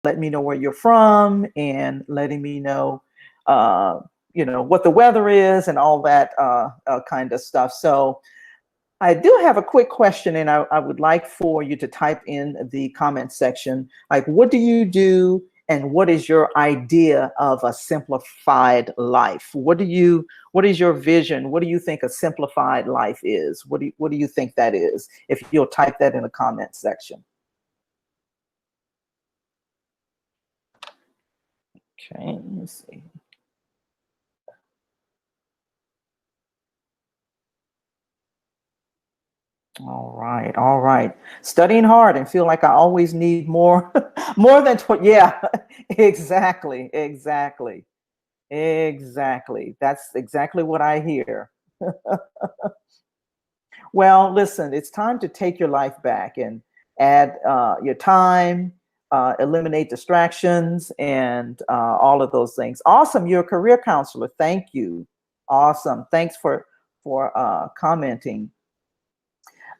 letting me know where you're from and letting me know, uh, what the weather is and all that kind of stuff. So I do have a quick question, and I would like for you to type in the comment section, like, what do you do and what is your idea of a simplified life? What is your vision? What do you think a simplified life is? What do you think that is? If you'll type that in the comment section. Okay, let's see. All right, all right. Studying hard and feel like I always need more, more than yeah, exactly, exactly, exactly. That's exactly what I hear. Well, listen, it's time to take your life back and add your time, eliminate distractions, and all of those things. Awesome, you're a career counselor. Thank you. Awesome. Thanks for commenting.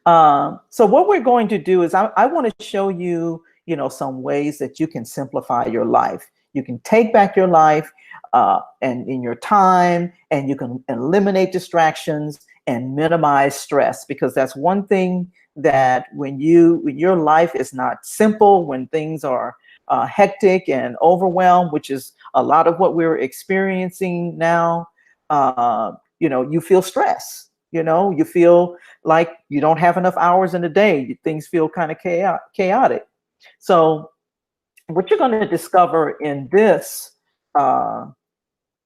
So what we're going to do is I want to show you, some ways that you can simplify your life. You can take back your life and in your time, and you can eliminate distractions and minimize stress, because that's one thing that when your life is not simple, when things are hectic and overwhelmed, which is a lot of what we're experiencing now, you feel stress. You feel like you don't have enough hours in a day. Things feel kind of chaotic. So what you're going to discover in this uh,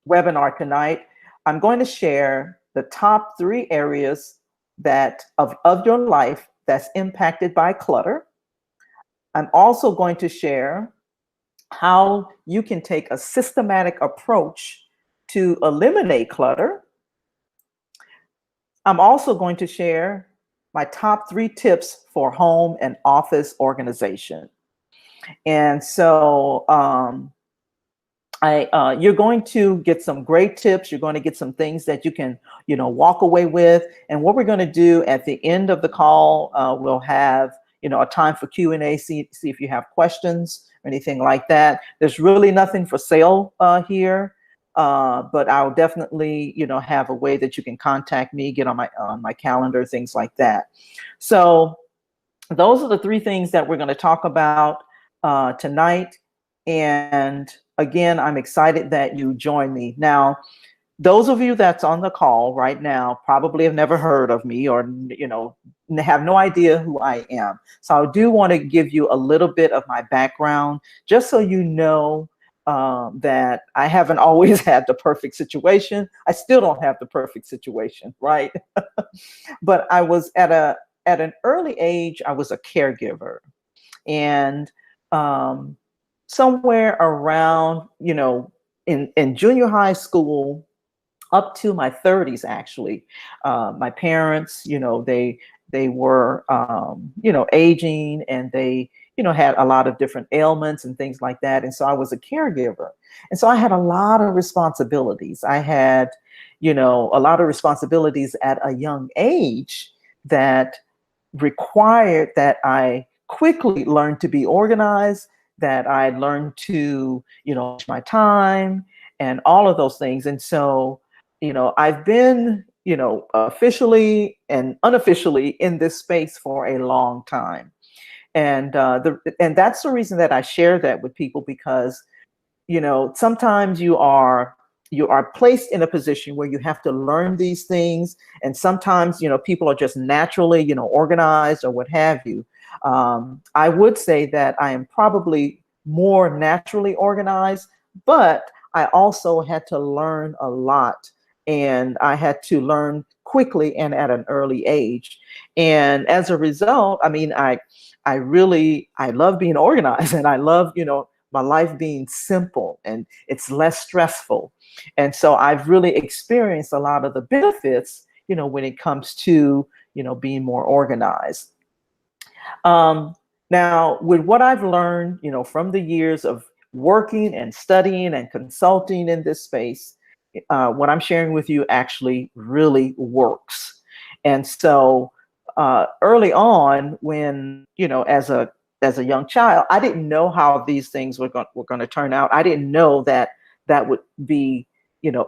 webinar tonight, I'm going to share the top 3 areas of your life that's impacted by clutter. I'm also going to share how you can take a systematic approach to eliminate clutter. I'm also going to share my top 3 tips for home and office organization. And so you're going to get some great tips. You're going to get some things that you can, walk away with. And what we're going to do at the end of the call, we'll have, a time for Q&A, see if you have questions or anything like that. There's really nothing for sale here. But I'll definitely, have a way that you can contact me, get on my calendar, things like that. So those are the 3 things that we're going to talk about tonight. And again, I'm excited that you join me. Now, those of you that's on the call right now probably have never heard of me or, have no idea who I am. So I do want to give you a little bit of my background, just so you know that I haven't always had the perfect situation. I still don't have the perfect situation, right? But I was at an early age, I was a caregiver. And somewhere around, in junior high school, up to my 30s, actually, my parents, they were, aging, and they, had a lot of different ailments and things like that. And so I was a caregiver. And so I had a lot of responsibilities. I had, a lot of responsibilities at a young age that required that I quickly learn to be organized, that I learned to, my time and all of those things. And so, I've been, officially and unofficially in this space for a long time. And and that's the reason that I share that with people, because, sometimes you are placed in a position where you have to learn these things. And sometimes, people are just naturally, organized or what have you. I would say that I am probably more naturally organized, but I also had to learn a lot, and I had to learn quickly and at an early age. And as a result, I mean, I love being organized, and I love, my life being simple and it's less stressful. And so I've really experienced a lot of the benefits, when it comes to, being more organized. Now, with what I've learned, from the years of working and studying and consulting in this space, what I'm sharing with you actually really works. And so early on, when, as a young child, I didn't know how these things were going to turn out. I didn't know that that would be,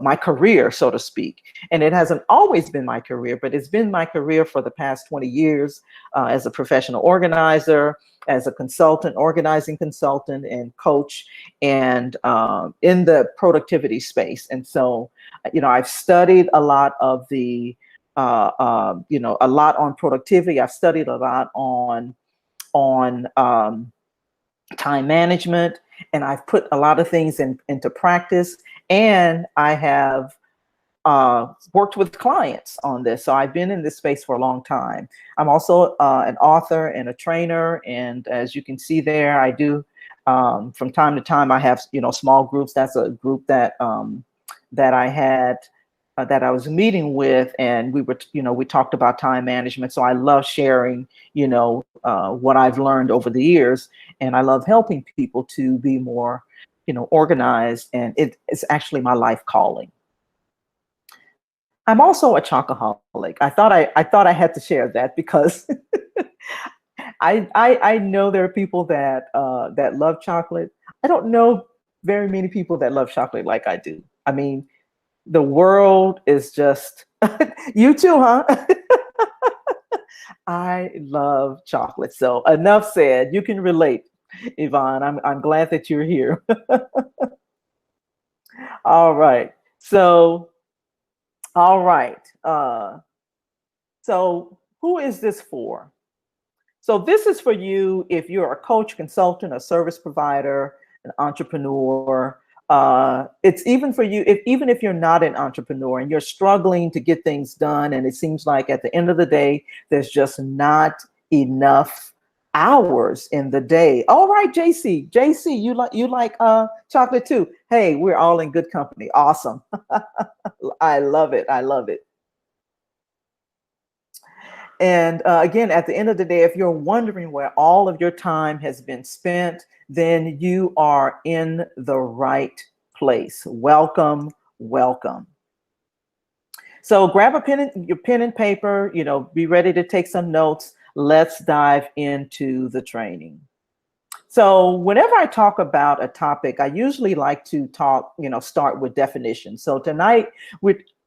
my career, so to speak. And it hasn't always been my career, but it's been my career for the past 20 years as a professional organizer, as a consultant, organizing consultant and coach, and in the productivity space. And so, I've studied a lot of a lot on productivity. I've studied a lot on time management, and I've put a lot of things into practice. And I have worked with clients on this. So I've been in this space for a long time. I'm also an author and a trainer. And as you can see there, I do from time to time, I have, small groups. That's a group that that I had that I was meeting with, and we were, we talked about time management. So I love sharing, what I've learned over the years, and I love helping people to be more, organized. And it's actually my life calling. I'm also a chocoholic. I thought I had to share that because I know there are people that that love chocolate. I don't know very many people that love chocolate like I do. I mean, the world is just you too, huh? I love chocolate. So enough said. You can relate, Yvonne. I'm glad that you're here. All right. So, all right. So who is this for? So this is for you if you're a coach, consultant, a service provider, an entrepreneur. It's even for you even if you're not an entrepreneur and you're struggling to get things done, and it seems like at the end of the day, there's just not enough hours in the day. All right, JC, you like chocolate too. Hey, we're all in good company. Awesome. I love it. I love it. And again, at the end of the day, if you're wondering where all of your time has been spent, then you are in the right place. Welcome, welcome. So grab your pen and paper, be ready to take some notes. Let's dive into the training. So whenever I talk about a topic, I usually like to start with definitions. So tonight,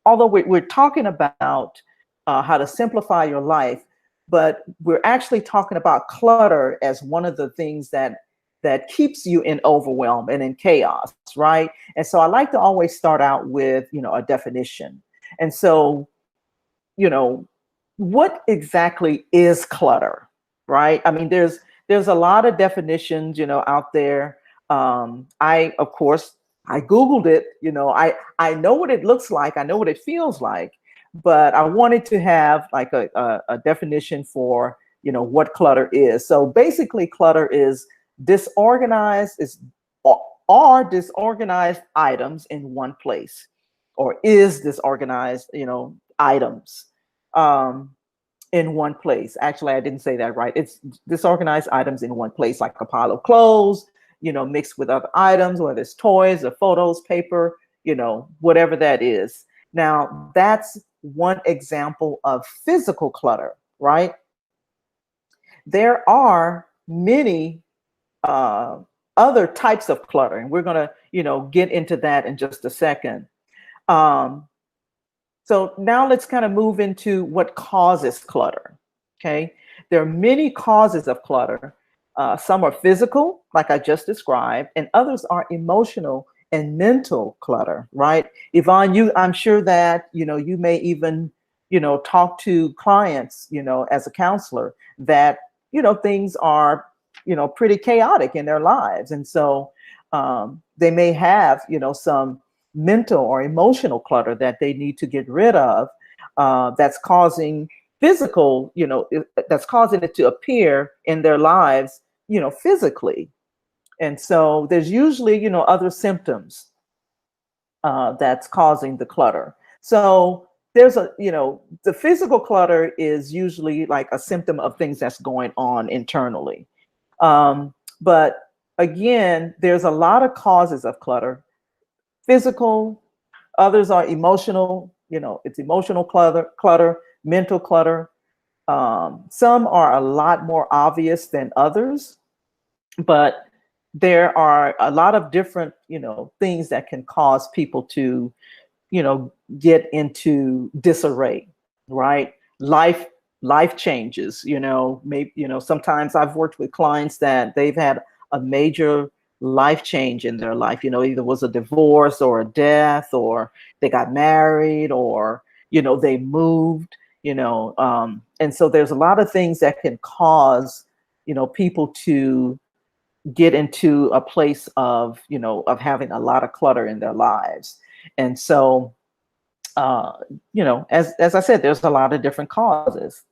although we're talking about how to simplify your life, but we're actually talking about clutter as one of the things that keeps you in overwhelm and in chaos, right? And so I like to always start out with, a definition. And so, what exactly is clutter, right? I mean, there's a lot of definitions, out there. Of course, I Googled it, I know what it looks like. I know what it feels like, but I wanted to have like a definition for, what clutter is. So basically clutter is are disorganized items in one place, or is disorganized, items in one place. Actually, I didn't say that right. It's disorganized items in one place, like a pile of clothes, mixed with other items, whether it's toys or photos, paper, whatever that is. Now, that's one example of physical clutter, right? There are many other types of clutter, and we're going to, get into that in just a second. So now let's kind of move into what causes clutter. Okay, there are many causes of clutter. Some are physical, like I just described, and others are emotional and mental clutter, right? Yvonne, I'm sure that, you may even, talk to clients, as a counselor that, things are, pretty chaotic in their lives. And so they may have, some mental or emotional clutter that they need to get rid of, that's causing physical, that's causing it to appear in their lives, physically. And so there's usually, other symptoms that's causing the clutter. So there's the physical clutter is usually like a symptom of things that's going on internally. But again, there's a lot of causes of clutter. Physical, others are emotional, it's emotional clutter, mental clutter. Some are a lot more obvious than others. But there are a lot of different, things that can cause people to, get into disarray, right? Life changes, maybe, sometimes I've worked with clients that they've had a major life change in their life, either was a divorce or a death, or they got married, or, they moved, and so there's a lot of things that can cause, people to get into a place of, of having a lot of clutter in their lives. And so, uh, as I said, there's a lot of different causes.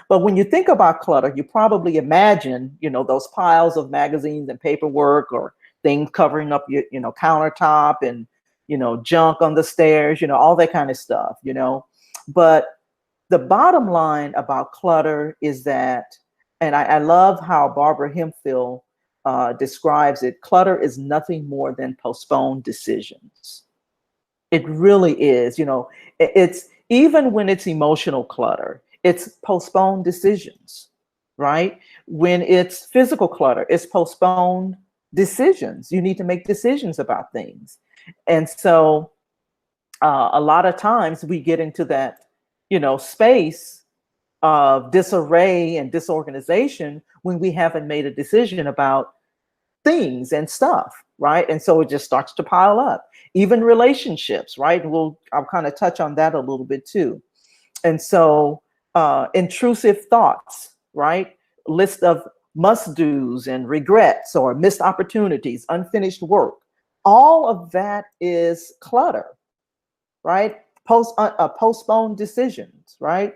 But when you think about clutter, you probably imagine, those piles of magazines and paperwork, or things covering up your, countertop, and, junk on the stairs, all that kind of stuff. But the bottom line about clutter is that, and I love how Barbara Hemphill describes it, clutter is nothing more than postponed decisions. It really is. It's even when it's emotional clutter, it's postponed decisions, right? When it's physical clutter, it's postponed decisions. You need to make decisions about things. And so a lot of times we get into that, space of disarray and disorganization when we haven't made a decision about things and stuff, right? And so it just starts to pile up. Even relationships, right? I'll kind of touch on that a little bit too. And so intrusive thoughts, right? List of must-dos and regrets, or missed opportunities, unfinished work. All of that is clutter, right? Postponed decisions, right?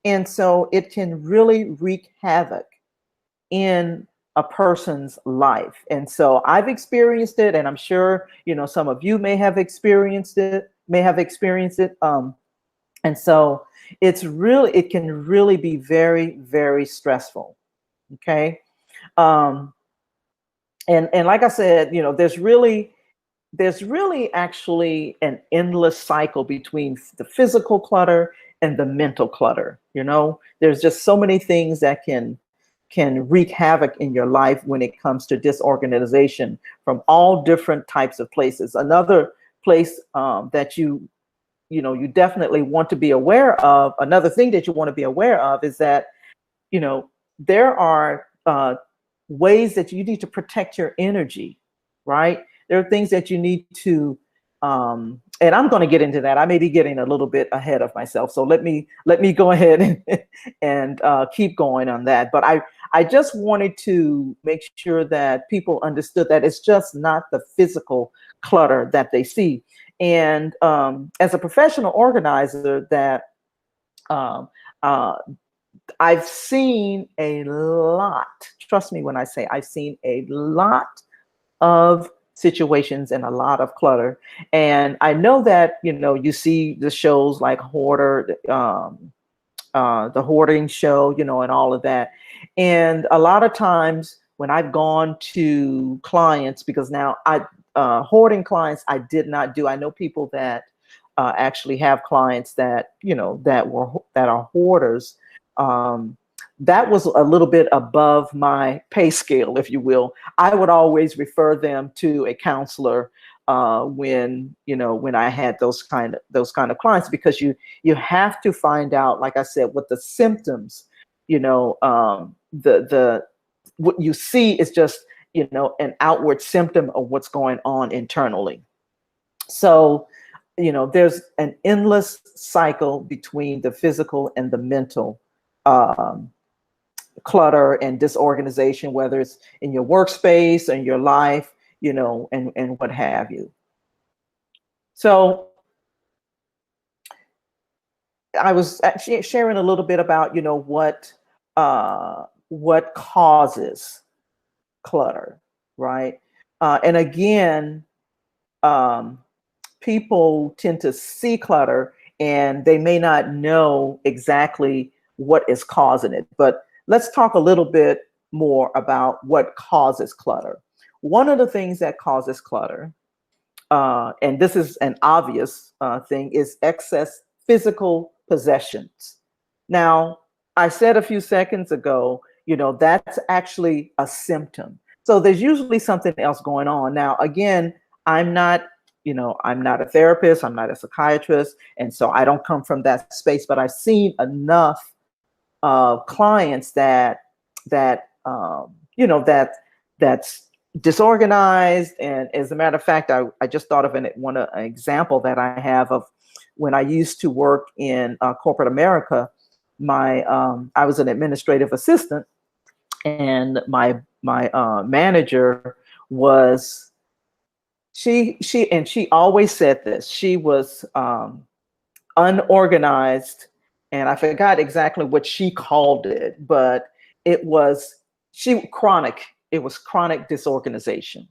And so it can really wreak havoc in a person's life. And so I've experienced it, and I'm sure, some of you may have experienced it. And so it can really be very, very stressful. Okay. Um, and like I said, there's really actually an endless cycle between the physical clutter and the mental clutter. There's just so many things that can wreak havoc in your life when it comes to disorganization from all different types of places. Another place that you definitely want to be aware of, another thing that you want to be aware of, is that, there are ways that you need to protect your energy, right? There are things that you need to, and I'm going to get into that. I may be getting a little bit ahead of myself, so let me go ahead and keep going on that. But I just wanted to make sure that people understood that it's just not the physical clutter that they see. And as a professional organizer, that um, uh, I've seen a lot. Trust me when I say I've seen a lot of situations and a lot of clutter. And I know that, you see the shows like Hoarder, the hoarding show, and all of that. And a lot of times when I've gone to clients, because now hoarding clients, I did not do. I know people that actually have clients that, that are hoarders. Um, that was a little bit above my pay scale, if you will. I would always refer them to a counselor when I had those kind of clients, because you have to find out, like I said, what the symptoms, the what you see is just, an outward symptom of what's going on internally. So, there's an endless cycle between the physical and the mental um, clutter and disorganization, whether it's in your workspace and your life, and what have you. So I was actually sharing a little bit about, what causes clutter, right? And again, um, people tend to see clutter and they may not know exactly what is causing it. But let's talk a little bit more about what causes clutter. One of the things that causes clutter, and this is an obvious thing, is excess physical possessions. Now, I said a few seconds ago, that's actually a symptom. So there's usually something else going on. Now, again, I'm not, I'm not a therapist, I'm not a psychiatrist, and so I don't come from that space, but I've seen enough clients that's disorganized. And as a matter of fact, I just thought of an example that I have of when I used to work in corporate America. I was an administrative assistant, and my manager was she always said this. She was unorganized, and I forgot exactly what she called it, but it was chronic. It was chronic disorganization.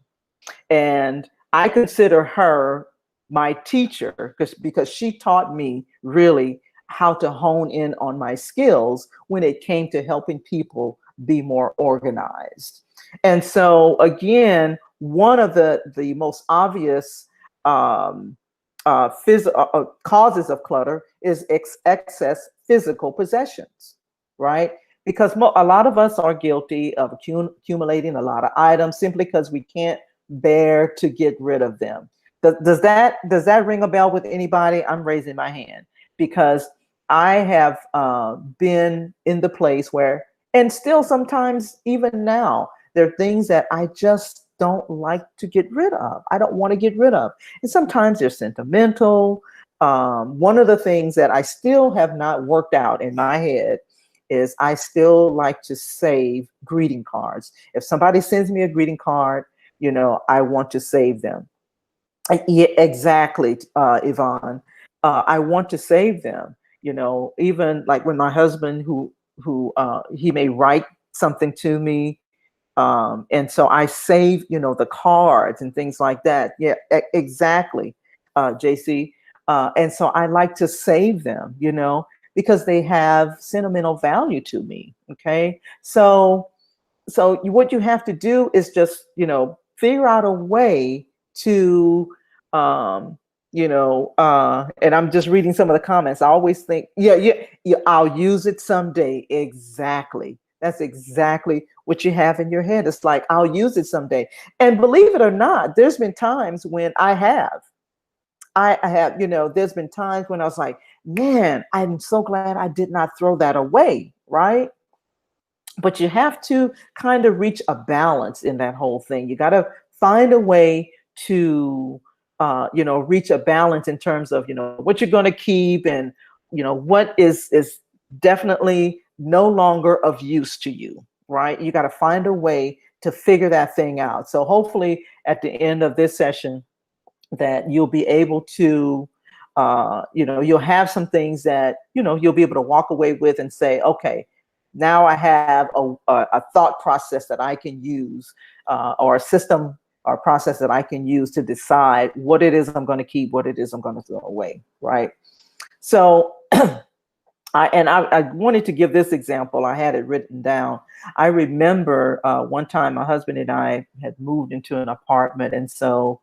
And I consider her my teacher because she taught me really how to hone in on my skills when it came to helping people be more organized. And so again, one of the most obvious um, causes of clutter is excess physical possessions, right? Because a lot of us are guilty of accumulating a lot of items simply because we can't bear to get rid of them. Does that ring a bell with anybody? I'm raising my hand because I have been in the place where, and still sometimes even now, there are things that I just don't like to get rid of. I don't want to get rid of. And sometimes they're sentimental. One of the things that I still have not worked out in my head is I still like to save greeting cards. If somebody sends me a greeting card, I want to save them. Yeah, exactly, Yvonne. I want to save them. Even like when my husband, who he may write something to me, and so I save, the cards and things like that. Yeah, exactly, JC. And so I like to save them, because they have sentimental value to me. Okay, so what you have to do is just figure out a way to and I'm just reading some of the comments. I always think, yeah, I'll use it someday. Exactly, that's exactly what you have in your head. It's like, I'll use it someday. And believe it or not, there's been times when I have, there's been times when I was like, man, I'm so glad I did not throw that away, right? But you have to kind of reach a balance in that whole thing. You got to find a way to reach a balance in terms of what you're going to keep, and what is definitely no longer of use to you, right? You got to find a way to figure that thing out. So hopefully at the end of this session that you'll be able to you'll have some things that you'll be able to walk away with and say, okay, now I have a thought process that I can use, or a system or process that I can use to decide what it is I'm going to keep, what it is I'm going to throw away, right? So I wanted to give this example. I had it written down. I remember one time my husband and I had moved into an apartment, and so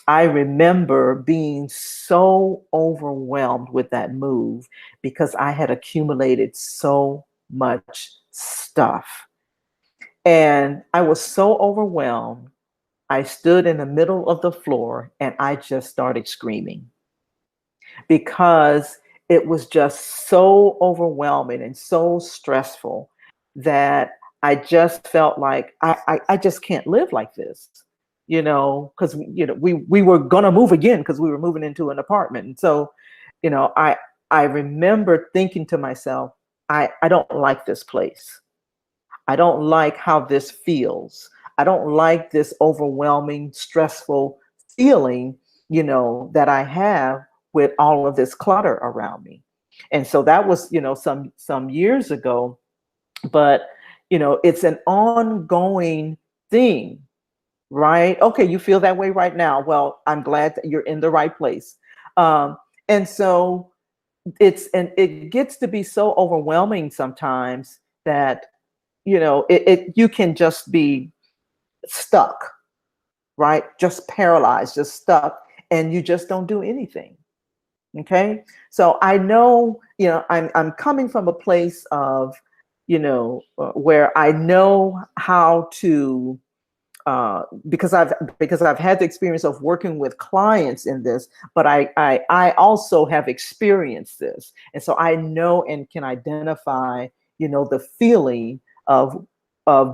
I remember being so overwhelmed with that move because I had accumulated so much stuff. And I was so overwhelmed. I stood in the middle of the floor and I just started screaming because it was just so overwhelming and so stressful that I just felt like I just can't live like this, because we were gonna move again because we were moving into an apartment. And so, I remember thinking to myself, I don't like this place. I don't like how this feels. I don't like this overwhelming, stressful feeling, that I have with all of this clutter around me. And so that was, some years ago, but it's an ongoing thing, right? Okay, you feel that way right now. Well, I'm glad that you're in the right place. And so it gets to be so overwhelming sometimes that you can just be stuck, right? Just paralyzed, just stuck, and you just don't do anything. Okay. So I know, I'm coming from a place of, where I know how to, because I've had the experience of working with clients in this, but I also have experienced this, and so I know and can identify, the feeling of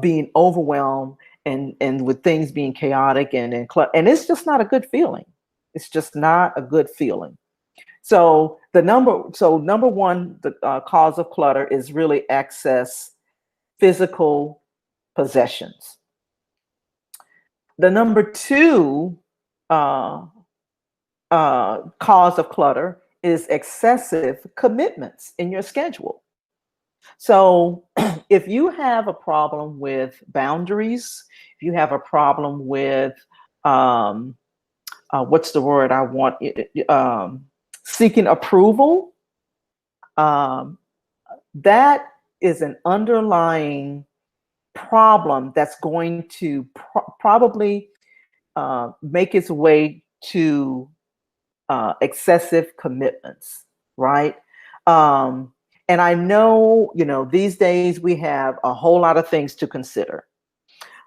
being overwhelmed and with things being chaotic and it's just not a good feeling. It's just not a good feeling. Number one, the cause of clutter is really excess physical possessions. The number two uh, cause of clutter is excessive commitments in your schedule. So if you have a problem with boundaries, if you have a problem with what's the word I want, seeking approval, um, that is an underlying problem that's going to probably make its way to excessive commitments, right? Um, and I know, these days we have a whole lot of things to consider.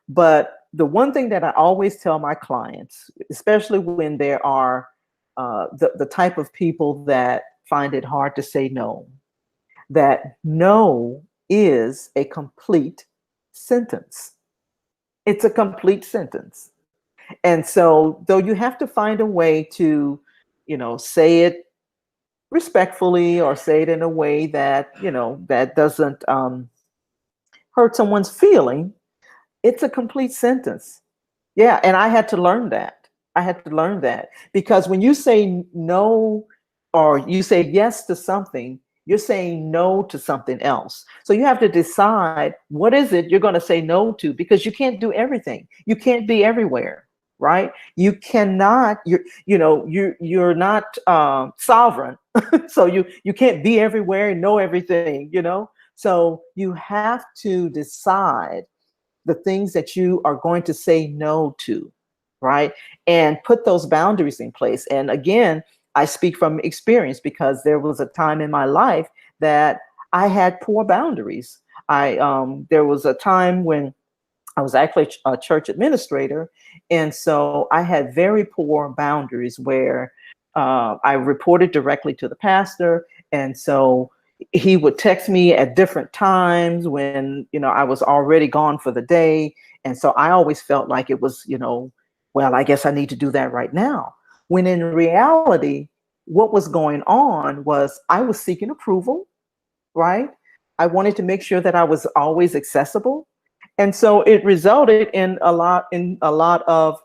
But the one thing that I always tell my clients, especially when there are the type of people that find it hard to say no, that no is a complete sentence. It's a complete sentence. And so, though you have to find a way to, say it respectfully or say it in a way that, that doesn't hurt someone's feeling, it's a complete sentence. Yeah. And I had to learn that. I had to learn that because when you say no or you say yes to something, you're saying no to something else. So you have to decide what is it you're going to say no to, because you can't do everything. You can't be everywhere, right? You cannot, you're not sovereign. So you can't be everywhere and know everything. So you have to decide the things that you are going to say no to, right? And put those boundaries in place. And again, I speak from experience because there was a time in my life that I had poor boundaries. There was a time when I was actually a church administrator, and so I had very poor boundaries where I reported directly to the pastor, and so he would text me at different times when I was already gone for the day, and so I always felt like it was well, I guess I need to do that right now. When in reality, what was going on was I was seeking approval, right? I wanted to make sure that I was always accessible. And so it resulted in a lot of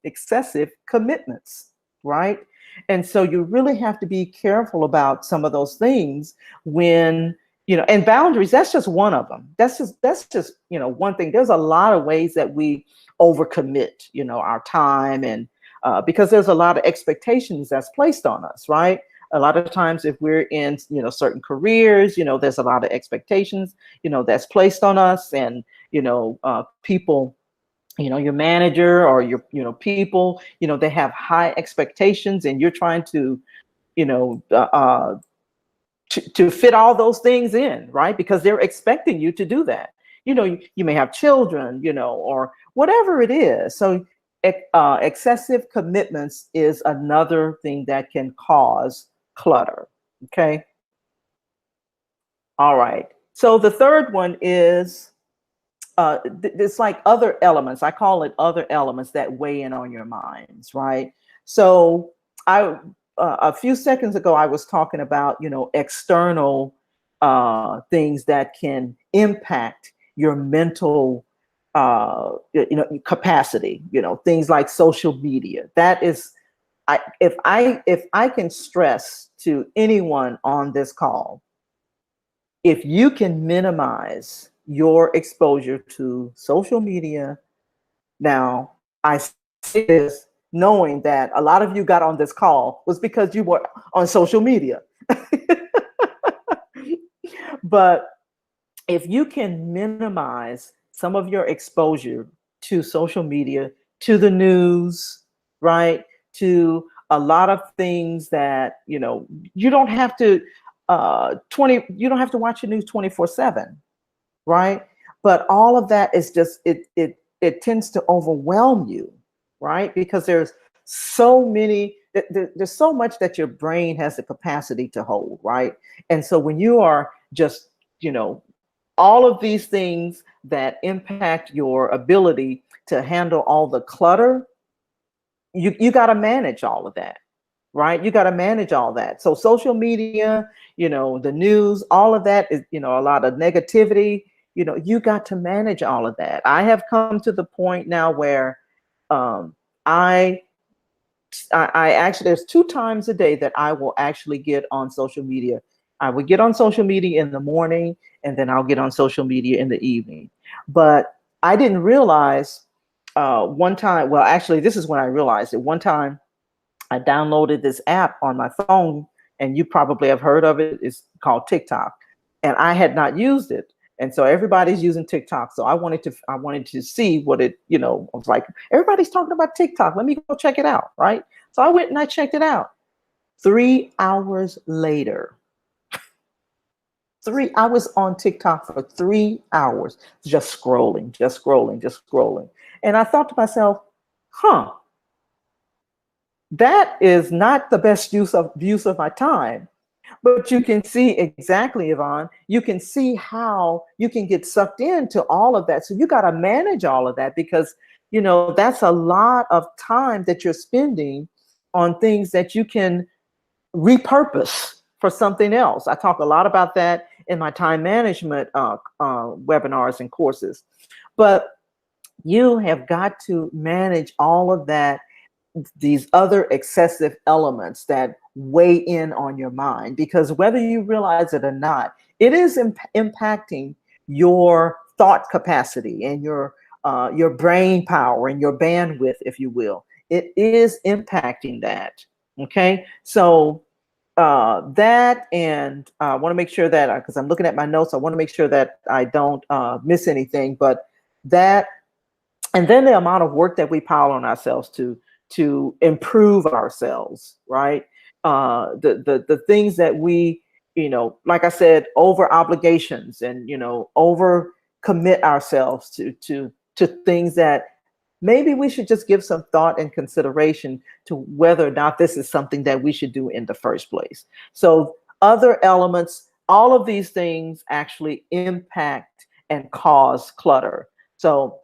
excessive commitments, right? And so you really have to be careful about some of those things when, and boundaries, that's just one of them. That's just one thing. There's a lot of ways that we overcommit, our time and because there's a lot of expectations that's placed on us, right? A lot of times if we're in certain careers, there's a lot of expectations that's placed on us, and people, your manager or your people, they have high expectations, and you're trying to you know to fit all those things in, right? Because they're expecting you to do that. You may have children, or whatever it is. So excessive commitments is another thing that can cause clutter. Okay. All right. So the third one is it's like other elements. I call it other elements that weigh in on your minds, right? So a few seconds ago I was talking about external things that can impact your mental capacity. Things like social media. That is, if I can stress to anyone on this call, if you can minimize your exposure to social media. Now, I say this knowing that a lot of you got on this call was because you were on social media. But if you can minimize some of your exposure to social media, to the news, right, to a lot of things that you don't have to you don't have to watch the news 24/7. right? But all of that is just it tends to overwhelm you, right? Because there's so many there's so much that your brain has the capacity to hold, right? And so when you are just, you know, all of these things that impact your ability to handle all the clutter, you got to manage all of that, right? You got to manage all that. So social media, you know, the news, all of that is, you know, a lot of negativity, you know, you got to manage all of that. I have come to the point now where um, I, I actually, there's 2 times a day that I will actually get on social media. I would get on social media in the morning, and then I'll get on social media in the evening. But I didn't realize one time, well, actually, this is when I realized it. One time I downloaded this app on my phone, and you probably have heard of it. It's called TikTok, and I had not used it. And so everybody's using TikTok. So I wanted to see what it, you know, I was like, everybody's talking about TikTok. Let me go check it out. Right. So I went and I checked it out. 3 hours later, I was on TikTok for 3 hours, just scrolling, just scrolling, just scrolling. And I thought to myself, huh, that is not the best use of my time. But you can see exactly, Yvonne, you can see how you can get sucked into all of that. So you got to manage all of that, because, you know, that's a lot of time that you're spending on things that you can repurpose for something else. I talk a lot about that in my time management webinars and courses. But you have got to manage all of that, these other excessive elements that weigh in on your mind, because whether you realize it or not, it is impacting your thought capacity and your brain power and your bandwidth, if you will. It is impacting that. Okay, so that, and I want to make sure that, because I'm looking at my notes, I want to make sure that I don't miss anything. But that, and then the amount of work that we pile on ourselves to improve ourselves, right? The things that we, you know, like I said, over obligations, and, you know, over commit ourselves to things that maybe we should just give some thought and consideration to whether or not this is something that we should do in the first place. So other elements, all of these things actually impact and cause clutter. So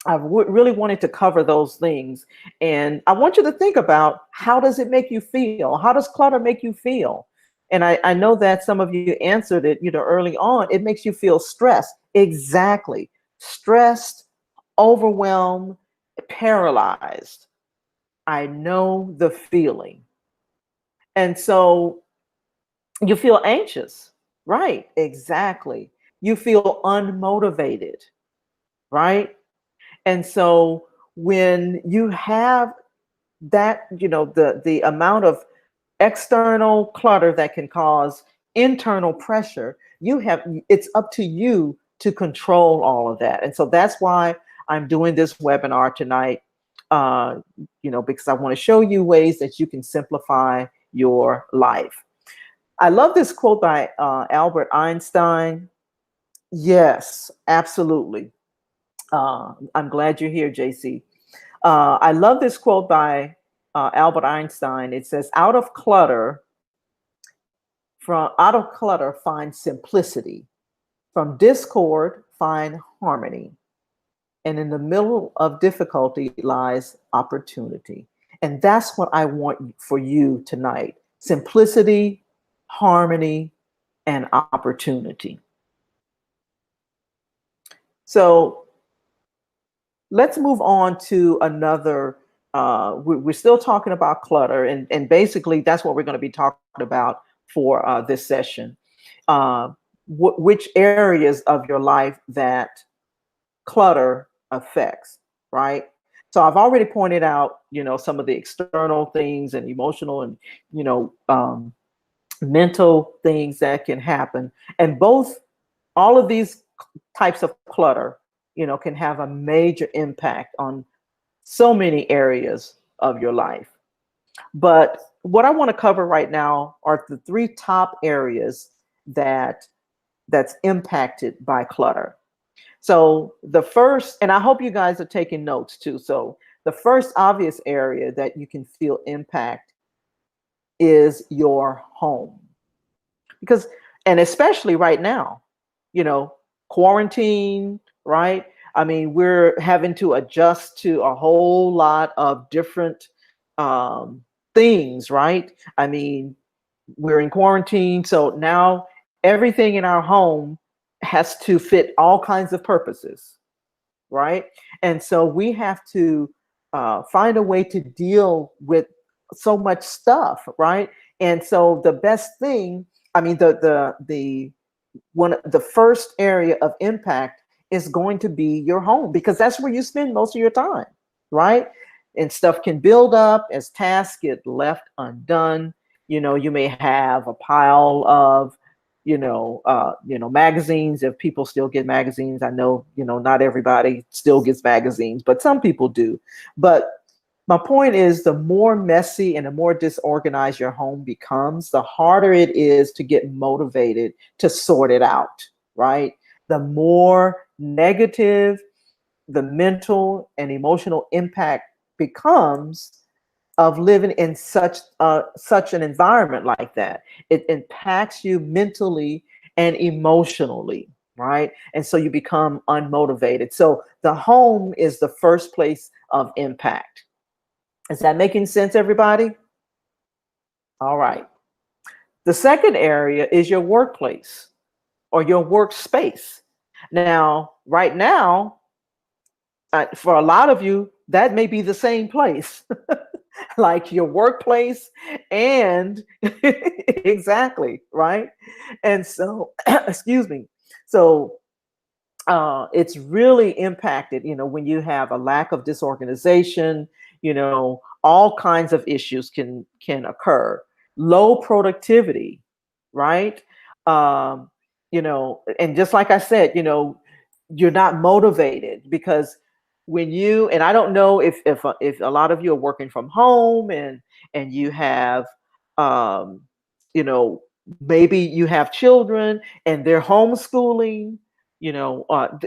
I really wanted to cover those things. And I want you to think about, how does it make you feel? How does clutter make you feel? And I know that some of you answered it, you know, early on. It makes you feel stressed. Exactly. Stressed, overwhelmed, paralyzed. I know the feeling. And so you feel anxious. Right. Exactly. You feel unmotivated. Right. And so when you have that, you know, the amount of external clutter that can cause internal pressure, it's up to you to control all of that. And so that's why I'm doing this webinar tonight, uh, you know, because I want to show you ways that you can simplify your life. I love this quote by Albert Einstein. Yes, absolutely. I'm glad you're here, JC. I love this quote by Albert Einstein. It says, out of clutter, find simplicity. From discord, find harmony. And in the middle of difficulty lies opportunity." And that's what I want for you tonight: simplicity, harmony, and opportunity. So let's move on to another. We're still talking about clutter, and basically that's what we're going to be talking about for this session. Uh, which areas of your life that clutter affects, right? So I've already pointed out, you know, some of the external things and emotional and, you know, mental things that can happen, and all of these types of clutter, you know, can have a major impact on so many areas of your life. But what I want to cover right now are the 3 top areas that that's impacted by clutter. So the first, and I hope you guys are taking notes too. So the first obvious area that you can feel impact is your home. Because, and especially right now, you know, quarantine, right? I mean, we're having to adjust to a whole lot of different um, things, right? I mean, we're in quarantine, so now everything in our home has to fit all kinds of purposes, right? And so we have to find a way to deal with so much stuff, right? And so the best thing, I mean, the one the first area of impact is going to be your home, because that's where you spend most of your time, right? And stuff can build up as tasks get left undone. You know, you may have a pile of magazines, if people still get magazines. I know, not everybody still gets magazines, but some people do. But my point is, the more messy and the more disorganized your home becomes, the harder it is to get motivated to sort it out, right? The more negative the mental and emotional impact becomes of living in such an environment like that. It impacts you mentally and emotionally, right? And so you become unmotivated. So the home is the first place of impact. Is that making sense, everybody? All right. The second area is your workplace or your workspace. Now, right now, for a lot of you, that may be the same place, like your workplace, and exactly, right? And so, excuse me. So, it's really impacted, when you have a lack of disorganization. All kinds of issues can occur. Low productivity, right? um and just like I said, you're not motivated, because when you, and I don't know if a lot of you are working from home, and you have um you know maybe you have children and they're homeschooling.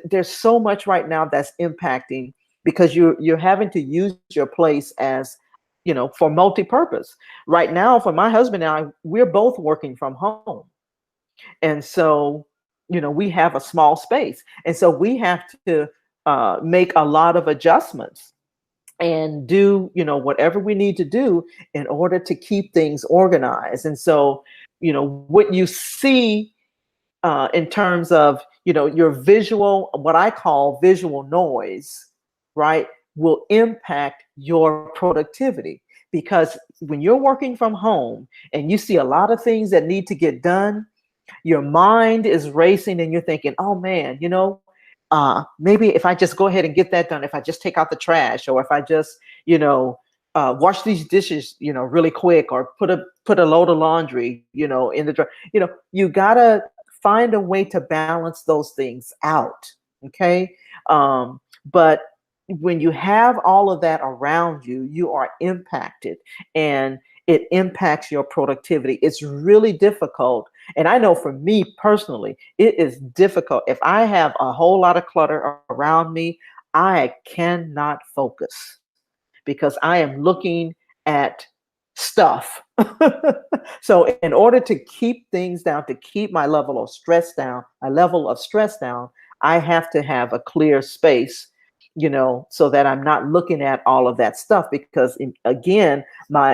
There's so much right now that's impacting, because you're having to use your place as, for multi-purpose. Right now, for my husband and I, we're both working from home. And so, we have a small space. And so we have to make a lot of adjustments and do, whatever we need to do in order to keep things organized. And so, what you see in terms of, your visual, what I call visual noise, right, will impact your productivity. Because when you're working from home and you see a lot of things that need to get done, your mind is racing and you're thinking, oh man, maybe if I just go ahead and get that done, if I just take out the trash, or if I just, wash these dishes, really quick, or put a load of laundry, in the drawer. You gotta find a way to balance those things out. Okay. But when you have all of that around you, you are impacted, and it impacts your productivity. It's really difficult. And I know for me personally, it is difficult. If I have a whole lot of clutter around me, I cannot focus, because I am looking at stuff. So in order to keep things down, to keep my level of stress down, I have to have a clear space, so that I'm not looking at all of that stuff. Because again,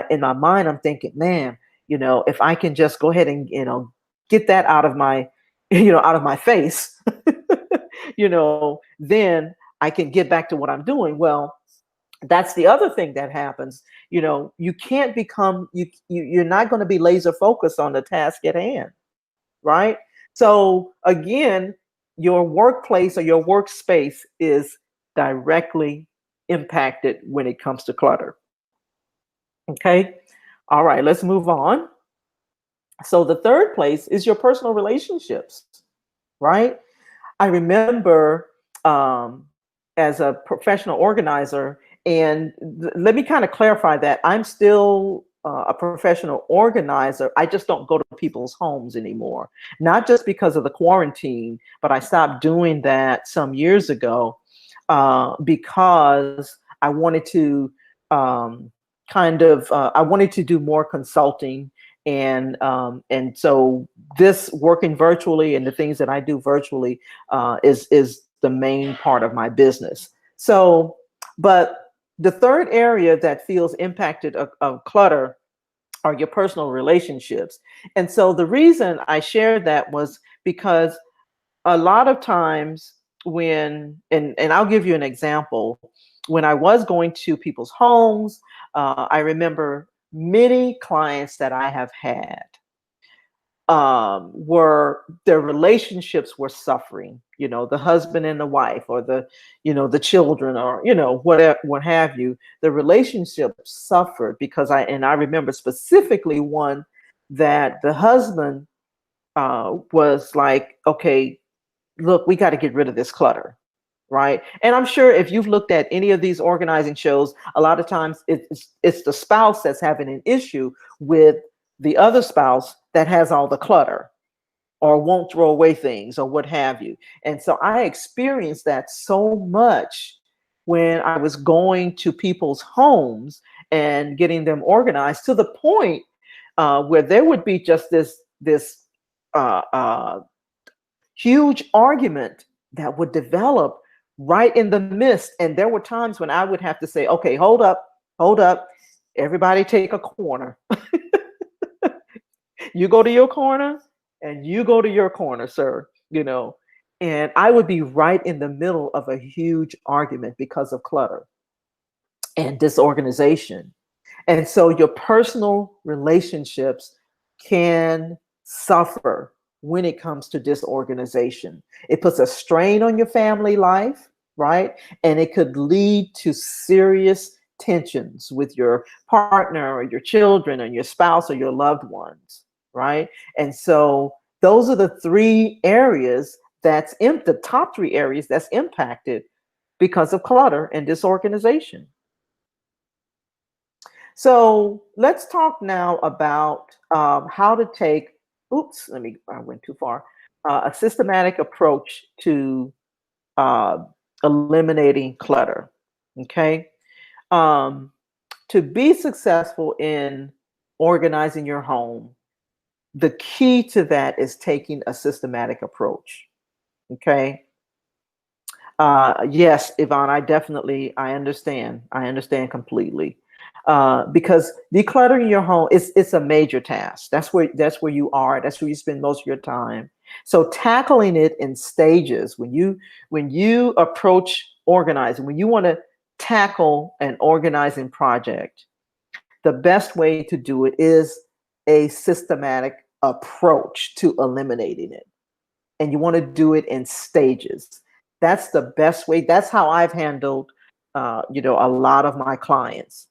in my mind, I'm thinking, man, if I can just go ahead and, get that out of my, out of my face, then I can get back to what I'm doing. Well, that's the other thing that happens. You can't become, you're not going to be laser focused on the task at hand, right? So again, your workplace or your workspace is directly impacted when it comes to clutter. Okay. All right, let's move on. So the third place is your personal relationships, right? I remember as a professional organizer, and let me kind of clarify that I'm still a professional organizer, I just don't go to people's homes anymore. Not just because of the quarantine, but I stopped doing that some years ago because I wanted to I wanted to do more consulting, and so this working virtually and the things that I do virtually is the main part of my business. So, but the third area that feels impacted of clutter are your personal relationships. And so the reason I shared that was because a lot of times and I'll give you an example. When I was going to people's homes, I remember many clients that I have had were their relationships were suffering, the husband and the wife, or the children, or whatever, what have you. The relationship suffered because I remember specifically one that the husband was like, okay, look, we got to get rid of this clutter. Right. And I'm sure if you've looked at any of these organizing shows, a lot of times it's the spouse that's having an issue with the other spouse that has all the clutter or won't throw away things or what have you. And so I experienced that so much when I was going to people's homes and getting them organized, to the point where there would be just this uh, uh, huge argument that would develop right in the midst. And there were times when I would have to say, okay, hold up, everybody take a corner. You go to your corner and you go to your corner, sir, and I would be right in the middle of a huge argument because of clutter and disorganization. And so your personal relationships can suffer when it comes to disorganization. It puts a strain on your family life, right? And it could lead to serious tensions with your partner or your children or your spouse or your loved ones, right? And so those are the three areas that's in the top three areas that's impacted because of clutter and disorganization. So let's talk now about how to take, I went too far, a systematic approach to uh, eliminating clutter. Okay. Um, to be successful in organizing your home, the key to that is taking a systematic approach. Okay. Yes, Yvonne, I understand. I understand completely. Because decluttering your home it's a major task. That's where you are. That's where you spend most of your time. So tackling it in stages, when you approach organizing, when you want to tackle an organizing project, the best way to do it is a systematic approach to eliminating it. And you want to do it in stages. That's the best way. That's how I've handled, a lot of my clients,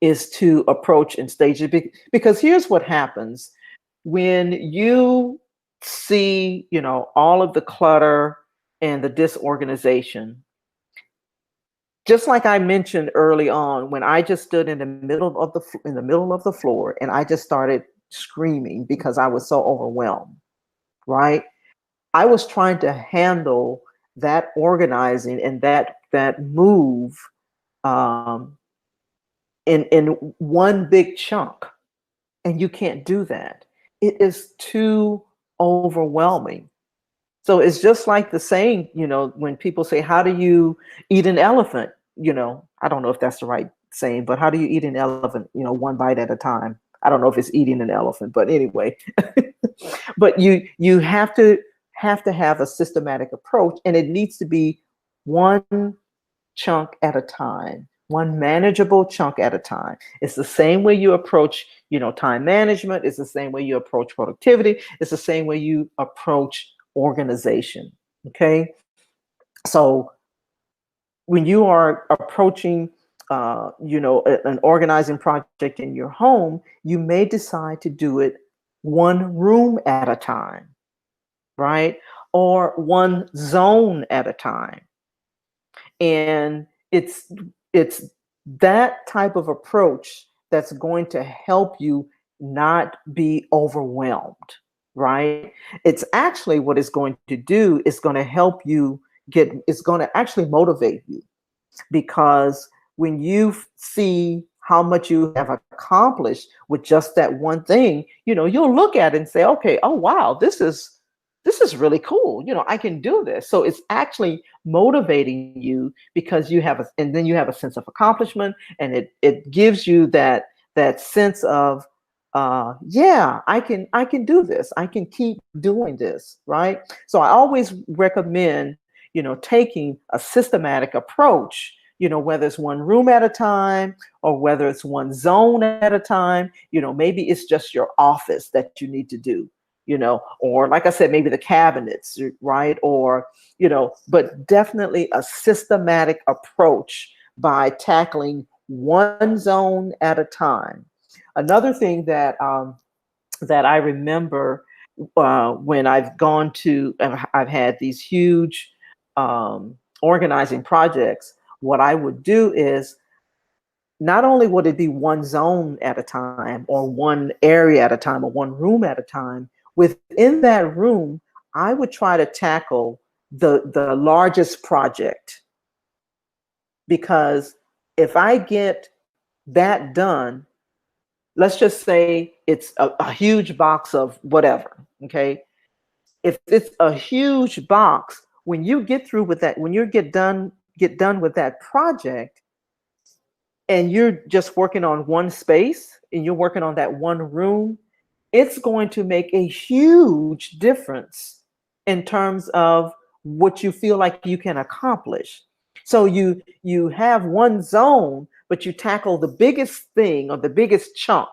is to approach in stages. Because here's what happens when you see, all of the clutter and the disorganization. Just like I mentioned early on, when I just stood in the middle of the floor and I just started screaming because I was so overwhelmed, right? I was trying to handle that organizing and that move um, in one big chunk, and you can't do that. It is too overwhelming. So it's just like the saying, when people say, "How do you eat an elephant?" I don't know if that's the right saying, but how do you eat an elephant? One bite at a time. I don't know if it's eating an elephant, but anyway. But you have to have a systematic approach, and it needs to be one chunk at a time, one manageable chunk at a time. It's the same way you approach, time management. It's the same way you approach productivity. It's the same way you approach organization. Okay. So when you are approaching, an organizing project in your home, you may decide to do it one room at a time, right? Or one zone at a time. And it's that type of approach that's going to help you not be overwhelmed, right? It's actually what it's going to do is going to help you it's going to actually motivate you, because when you see how much you have accomplished with just that one thing, you'll look at it and say, okay, oh wow, this is really cool. I can do this. So it's actually motivating you, because and then you have a sense of accomplishment, and it gives you that sense of, yeah, I can do this. I can keep doing this, right? So I always recommend, taking a systematic approach, whether it's one room at a time, or whether it's one zone at a time. Maybe it's just your office that you need to do, or like I said, maybe the cabinets, right? Or, but definitely a systematic approach by tackling one zone at a time. Another thing that I remember, when I've had these huge organizing projects. What I would do is, not only would it be one zone at a time, or one area at a time, or one room at a time, within that room, I would try to tackle the largest project, because if I get that done, let's just say it's a huge box of whatever, okay? If it's a huge box, when you get through with that, when you get done with that project, and you're just working on one space, and you're working on that one room, it's going to make a huge difference in terms of what you feel like you can accomplish. So you have one zone, but you tackle the biggest thing, or the biggest chunk,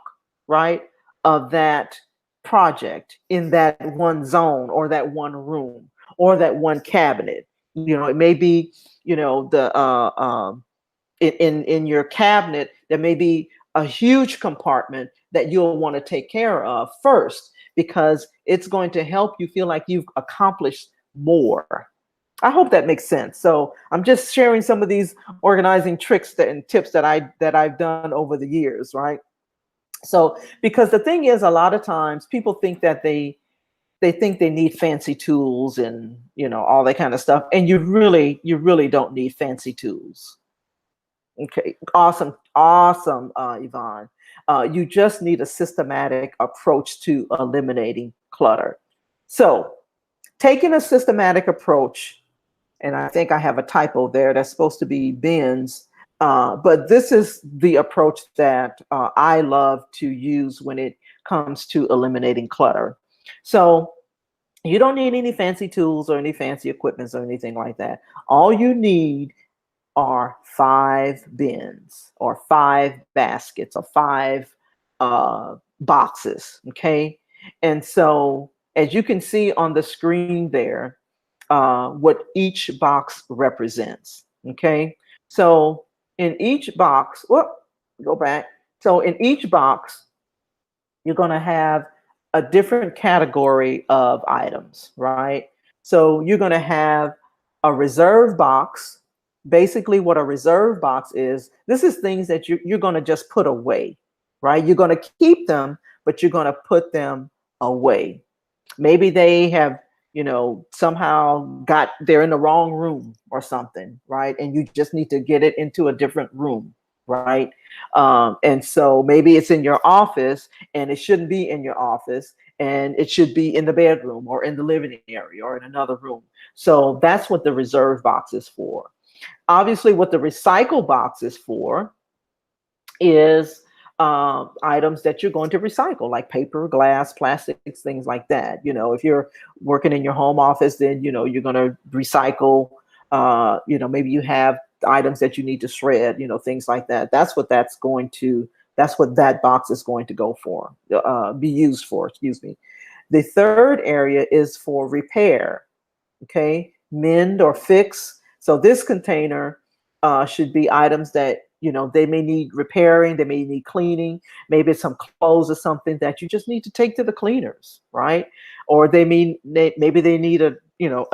right, of that project in that one zone, or that one room, or that one cabinet. It may be, the in your cabinet, there may be a huge compartment that you'll want to take care of first, because it's going to help you feel like you've accomplished more. I hope that makes sense. So I'm just sharing some of these organizing tricks and tips that I've done over the years, right? So, because the thing is, a lot of times people think that they think they need fancy tools, and all that kind of stuff, and you really don't need fancy tools. Okay, awesome, awesome, Yvonne. You just need a systematic approach to eliminating clutter. So, taking a systematic approach, and I think I have a typo there. That's supposed to be bins, but this is the approach that I love to use when it comes to eliminating clutter. So, you don't need any fancy tools, or any fancy equipment, or anything like that. All you need are 5 bins, or 5 baskets, or 5 boxes. Okay. And so, as you can see on the screen there, what each box represents. Okay. So, in each box, go back. So, in each box, you're going to have a different category of items, right? So you're going to have a reserve box. Basically, what a reserve box is, this is things that you're going to just put away, right? You're going to keep them, but you're going to put them away. Maybe they have, somehow they're in the wrong room or something, right? And you just need to get it into a different room, right? And so maybe it's in your office, and it shouldn't be in your office, and it should be in the bedroom, or in the living area, or in another room. So that's what the reserve box is for. Obviously, what the recycle box is for is items that you're going to recycle, like paper, glass, plastics, things like that. If you're working in your home office, then you're going to recycle. Maybe you have items that you need to shred. Things like that. That's what that box is going to go for. Be used for. Excuse me. The third area is for repair. Okay, mend or fix. So this container should be items that they may need repairing, they may need cleaning. Maybe it's some clothes or something that you just need to take to the cleaners, right? Or maybe they need a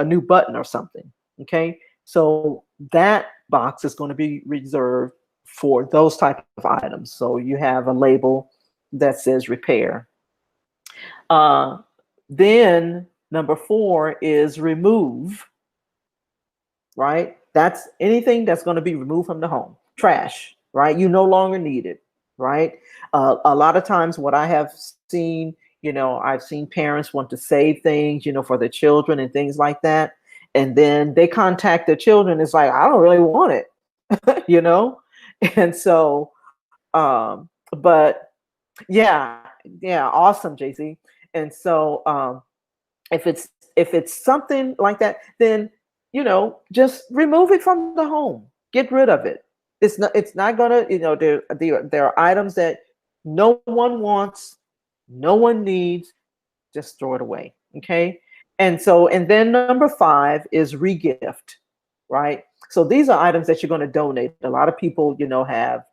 new button or something. Okay, so that box is going to be reserved for those type of items. So you have a label that says repair. Uh, then number 4 is remove, right? That's anything that's going to be removed from the home. Trash, right? You no longer need it, right? A lot of times what I have seen, I've seen parents want to save things, for their children and things like that. And then they contact their children. It's like, I don't really want it, you know? And so, but yeah, yeah, awesome, JC. And so, if it's something like that, then just remove it from the home. Get rid of it. It's not gonna, there are items that no one wants, no one needs. Just throw it away. Okay. And then number 5 is regift, right? So these are items that you're going to donate. A lot of people, have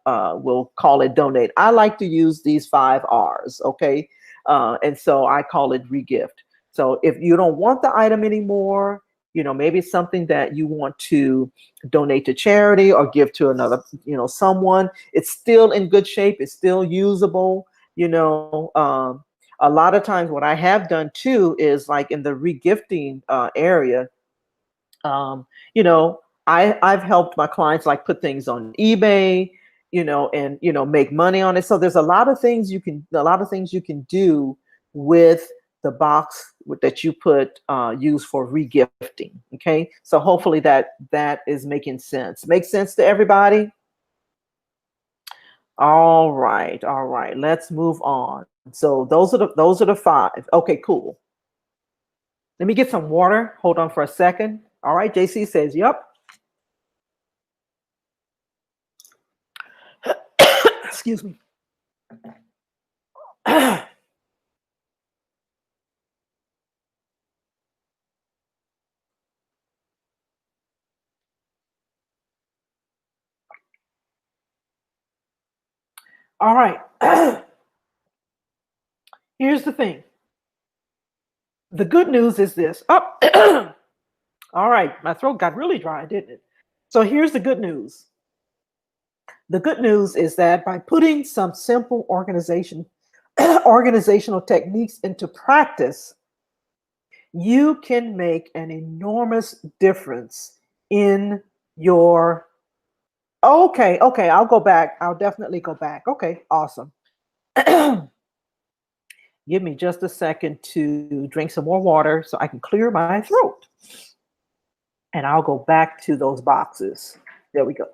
will call it donate. I like to use these 5 R's. Okay. And so I call it regift. So if you don't want the item anymore, maybe it's something that you want to donate to charity or give to another, someone. It's still in good shape. It's still usable. A lot of times what I have done too is like in the regifting area, um, you know, I've helped my clients like put things on eBay, and make money on it. So there's a lot of things you can do with the box that you put use for regifting. Okay, so hopefully that is making sense. Makes sense to everybody. All right, all right. Let's move on. So those are the 5. Okay, cool. Let me get some water. Hold on for a second. All right, JC says, "Yep." Excuse me. All right. Here's the thing. The good news is this. Oh, all right. My throat got really dry, didn't it? So here's the good news. The good news is that by putting some simple organizational techniques into practice, you can make an enormous difference in your. Okay, okay, I'll go back. I'll definitely go back. Okay, awesome. Give me just a second to drink some more water so I can clear my throat. And I'll go back to those boxes. There we go.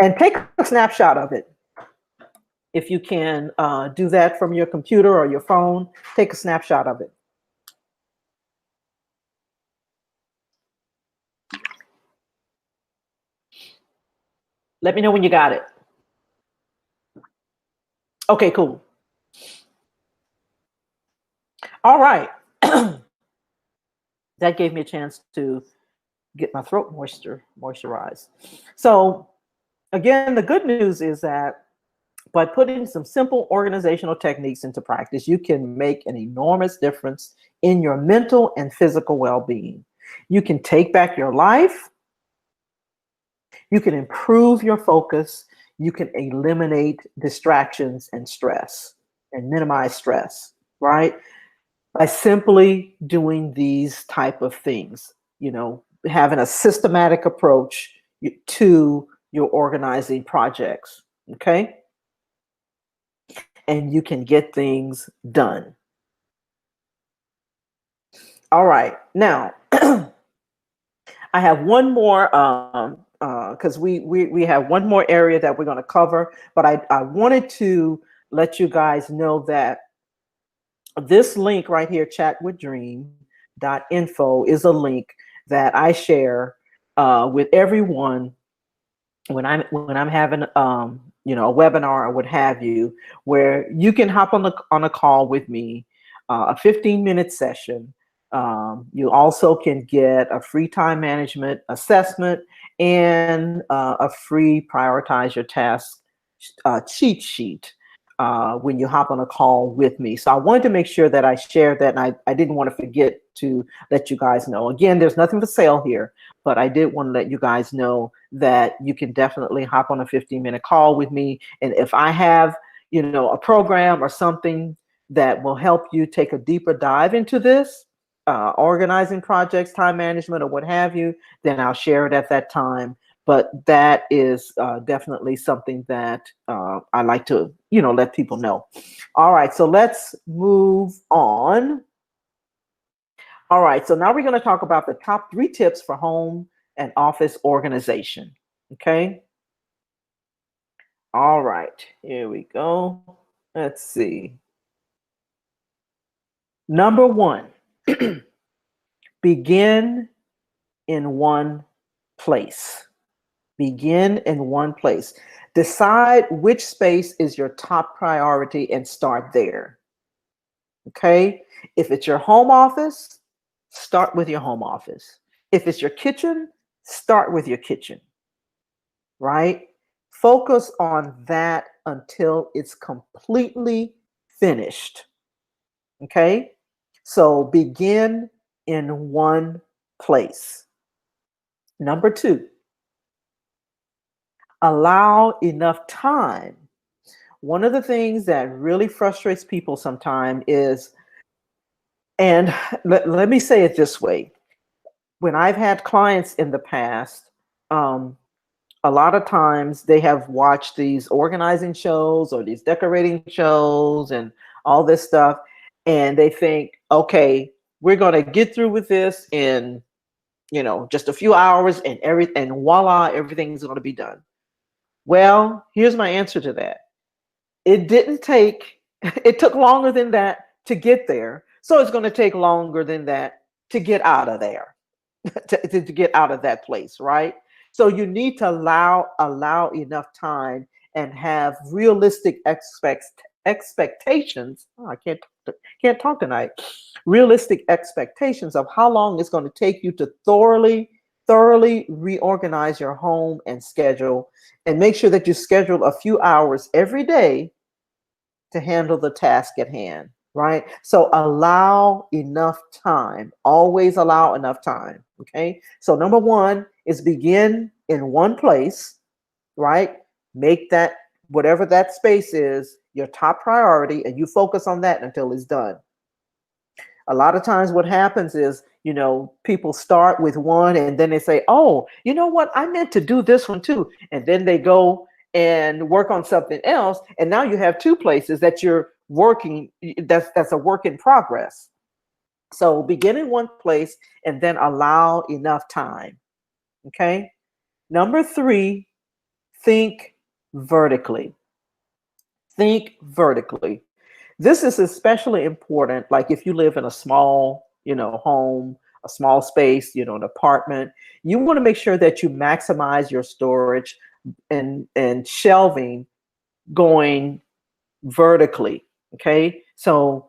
And take a snapshot of it. If you can do that from your computer or your phone, take a snapshot of it. Let me know when you got it. Okay, cool. All right. That gave me a chance to get my throat moisturized. So again, the good news is that by putting some simple organizational techniques into practice, you can make an enormous difference in your mental and physical well-being. You can take back your life. You can improve your focus. You can eliminate distractions and stress and minimize stress, right? By simply doing these type of things, having a systematic approach to your organizing projects, okay? And you can get things done. All right, now I have one more because we have one more area that we're going to cover, but I wanted to let you guys know that this link right here, chatwithdream.info, is a link that I share with everyone when I'm having a webinar or what have you, where you can hop on a call with me, a 15-minute session. You also can get a free time management assessment and a free prioritize your tasks cheat sheet when you hop on a call with me. So I wanted to make sure that I shared that, and I didn't want to forget to let you guys know. Again, there's nothing for sale here, but I did want to let you guys know that you can definitely hop on a 15-minute call with me. And if I have, a program or something that will help you take a deeper dive into this, organizing projects, time management, or what have you, then I'll share it at that time. But that is definitely something that I like to, let people know. All right, so let's move on. All right, so now we're going to talk about the top 3 tips for home and office organization. Okay. All right, here we go. Let's see. Number 1, begin in one place. Begin in one place. Decide which space is your top priority and start there. Okay. If it's your home office, start with your home office. If it's your kitchen, start with your kitchen, right? Focus on that until it's completely finished. Okay. So begin in one place. Number 2, allow enough time. One of the things that really frustrates people sometimes is, and let me say it this way. When I've had clients in the past, a lot of times they have watched these organizing shows or these decorating shows and all this stuff, and they think, okay, we're going to get through with this in, just a few hours, and voila, everything's going to be done. Well, here's my answer to that. It didn't take, it took longer than that to get there. So it's going to take longer than that to get out of there, to get out of that place, right? So you need to allow enough time and have realistic expectations. Oh, I can't talk tonight. Realistic expectations of how long it's going to take you to thoroughly reorganize your home and schedule, and make sure that you schedule a few hours every day to handle the task at hand, right? So allow enough time. Always allow enough time, okay? So number 1 is begin in one place, right? Make that, whatever that space is, your top priority, and you focus on that until it's done. A lot of times what happens is, people start with one and then they say, oh, you know what? I meant to do this one too. And then they go and work on something else. And now you have 2 places that you're working. That's a work in progress. So begin in one place and then allow enough time. Okay. Number 3, think vertically. Think vertically. This is especially important, like if you live in a small, home, a small space, an apartment. You want to make sure that you maximize your storage and shelving going vertically. Okay. So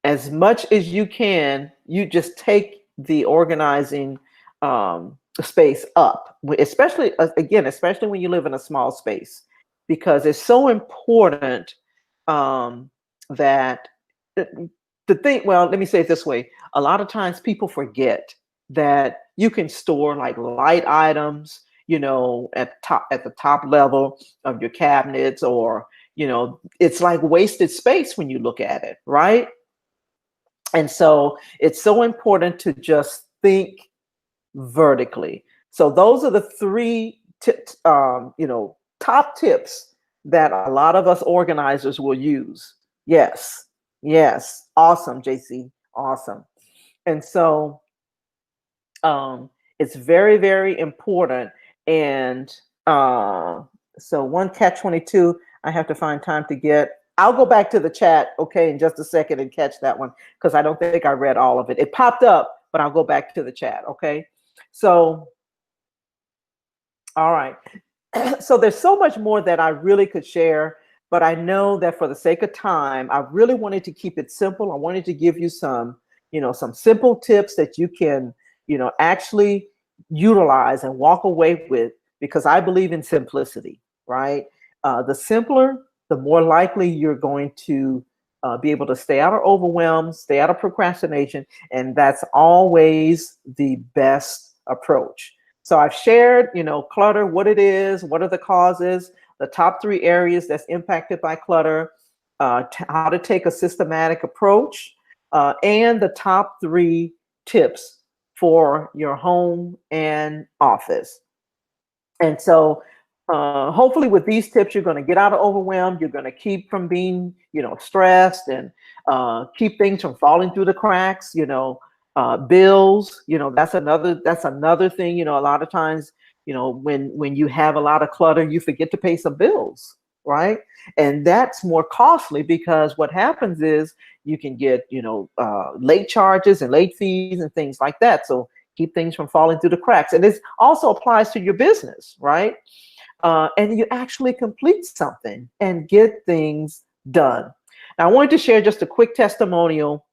as much as you can, you just take the organizing space up, especially especially when you live in a small space, because it's so important that the thing, well, let me say it this way. A lot of times people forget that you can store like light items, at the top level of your cabinets, or, it's like wasted space when you look at it, right? And so it's so important to just think vertically. So those are the 3 top tips that a lot of us organizers will use. Yes. Yes. Awesome, JC. Awesome. And so it's very, very important. And so one catch-22, I have to find time to get. I'll go back to the chat, okay, in just a second and catch that one, because I don't think I read all of it. It popped up, but I'll go back to the chat, okay? So, all right. So there's so much more that I really could share, but I know that for the sake of time, I really wanted to keep it simple. I wanted to give you some, some simple tips that you can, actually utilize and walk away with, because I believe in simplicity, right? The simpler, the more likely you're going to be able to stay out of overwhelm, stay out of procrastination, and that's always the best approach. So I've shared, clutter, what it is, what are the causes, the top 3 areas that's impacted by clutter, how to take a systematic approach, and the top 3 tips for your home and office. And so hopefully with these tips, you're going to get out of overwhelm. You're going to keep from being, stressed, and keep things from falling through the cracks, bills, that's another thing, a lot of times, when you have a lot of clutter, you forget to pay some bills, right? And that's more costly because what happens is you can get, late charges and late fees and things like that. So keep things from falling through the cracks. And this also applies to your business, right? And you actually complete something and get things done. Now, I wanted to share just a quick testimonial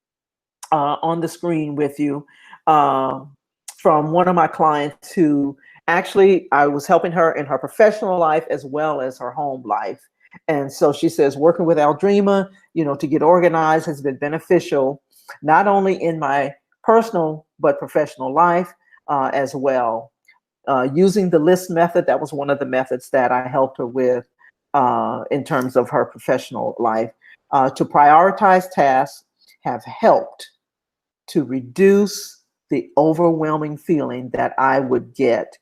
on the screen with you from one of my clients who actually I was helping her in her professional life as well as her home life. And so she says, working with Aldrima, to get organized has been beneficial, not only in my personal but professional life as well. Using the list method, that was one of the methods that I helped her with in terms of her professional life. To prioritize tasks have helped to reduce the overwhelming feeling that I would get,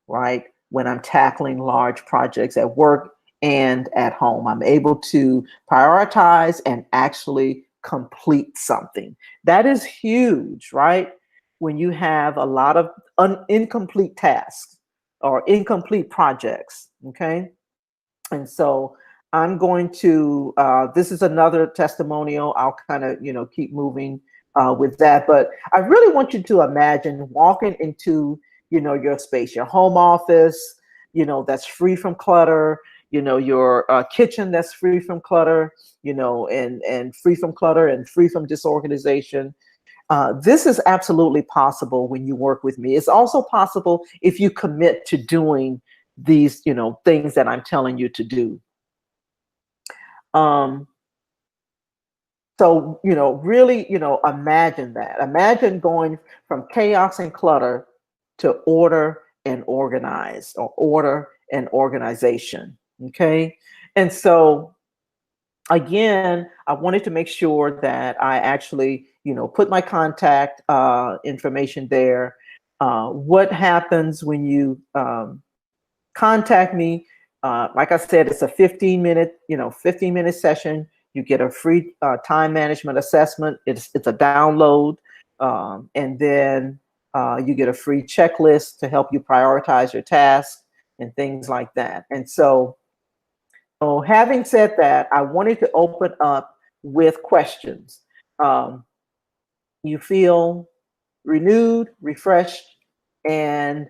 right, when I'm tackling large projects at work and at home. I'm able to prioritize and actually complete something. That is huge, right? When you have a lot of incomplete tasks or incomplete projects, okay? And so I'm going to, this is another testimonial. I'll kind of, keep moving with that. But I really want you to imagine walking into, your space, your home office, that's free from clutter, your kitchen that's free from clutter, and free from clutter and free from disorganization. This is absolutely possible when you work with me. It's also possible if you commit to doing these, things that I'm telling you to do. So, really, imagine that. Imagine going from chaos and clutter to order and organize, or order and organization. Okay. And so, again, I wanted to make sure that I actually, put my contact information there. What happens when you contact me? Like I said, it's a 15-minute session. You get a free time management assessment. It's a download, and then you get a free checklist to help you prioritize your tasks and things like that. And so having said that, I wanted to open up with questions. You feel renewed, refreshed, and